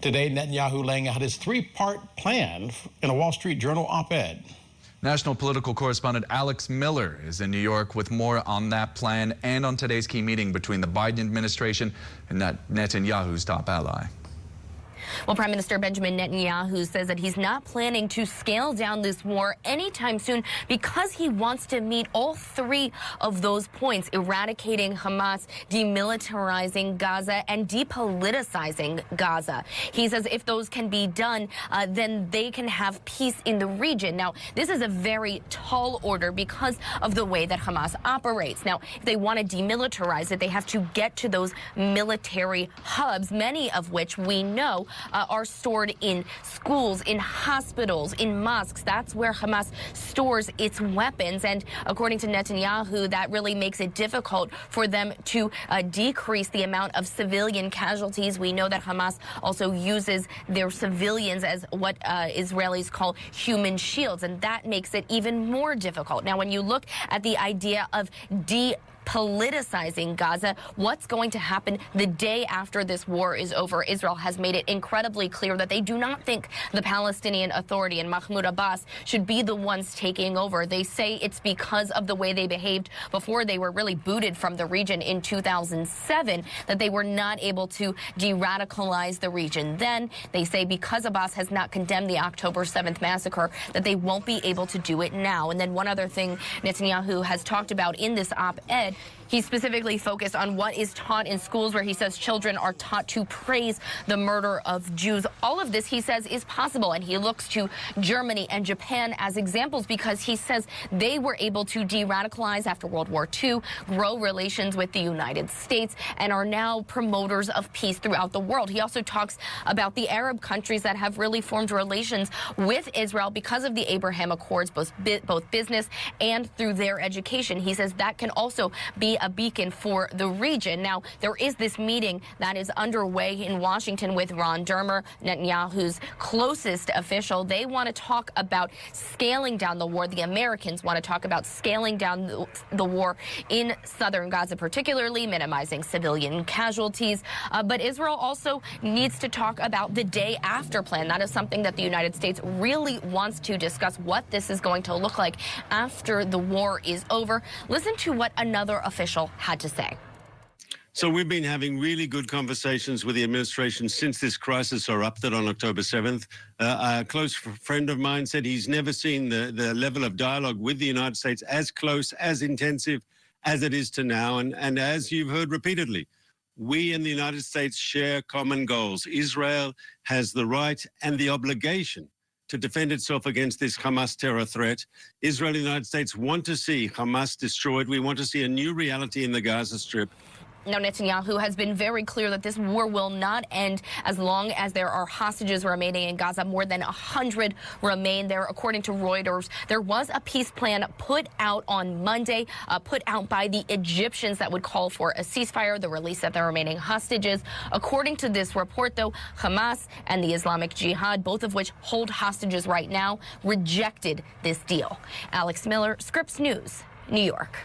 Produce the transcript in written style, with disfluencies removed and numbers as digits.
Today, Netanyahu laying out his three-part plan in a Wall Street Journal op-ed. National political correspondent Alex Miller is in New York with more on that plan and on today's key meeting between the Biden administration and Netanyahu's top ally. Well, Prime Minister Benjamin Netanyahu says that he's not planning to scale down this war anytime soon because he wants to meet all three of those points: eradicating Hamas, demilitarizing Gaza, and depoliticizing Gaza. He says if those can be done, then they can have peace in the region. Now, this is a very tall order because of the way that Hamas operates. Now, if they want to demilitarize it, they have to get to those military hubs, many of which we know are stored in schools, in hospitals, in mosques. That's where Hamas stores its weapons. And according to Netanyahu, that really makes it difficult for them to decrease the amount of civilian casualties. We know that Hamas also uses their civilians as what Israelis call human shields, and that makes it even more difficult. Now, when you look at the idea of politicizing Gaza, what's going to happen the day after this war is over? Israel has made it incredibly clear that they do not think the Palestinian Authority and Mahmoud Abbas should be the ones taking over. They say it's because of the way they behaved before they were really booted from the region in 2007 that they were not able to de-radicalize the region. Then they say because Abbas has not condemned the October 7th massacre that they won't be able to do it now. And then one other thing Netanyahu has talked about in this op-ed, he specifically focused on what is taught in schools, where he says children are taught to praise the murder of Jews. All of this, he says, is possible, and he looks to Germany and Japan as examples because he says they were able to de-radicalize after World War II, grow relations with the United States, and are now promoters of peace throughout the world. He also talks about the Arab countries that have really formed relations with Israel because of the Abraham Accords, both business and through their education. He says that can also be a beacon for the region. Now, there is this meeting that is underway in Washington with Ron Dermer, Netanyahu's closest official. They want to talk about scaling down the war. The Americans want to talk about scaling down the war in southern Gaza, particularly minimizing civilian casualties. But Israel also needs to talk about the day after plan. That is something that the United States really wants to discuss, what this is going to look like after the war is over. Listen to what another official had to say. So we've been having really good conversations with the administration since this crisis erupted on October 7th. A close friend of mine said he's never seen the level of dialogue with the United States as close, as intensive as it is to now. And as you've heard repeatedly, we in the United States share common goals. Israel has the right and the obligation to defend itself against this Hamas terror threat. Israel and the United States want to see Hamas destroyed. We want to see a new reality in the Gaza Strip. Now, Netanyahu has been very clear that this war will not end as long as there are hostages remaining in Gaza. More than 100 remain there. According to Reuters, there was a peace plan put out on Monday, put out by the Egyptians that would call for a ceasefire, the release of the remaining hostages. According to this report, though, Hamas and the Islamic Jihad, both of which hold hostages right now, rejected this deal. Alex Miller, Scripps News, New York.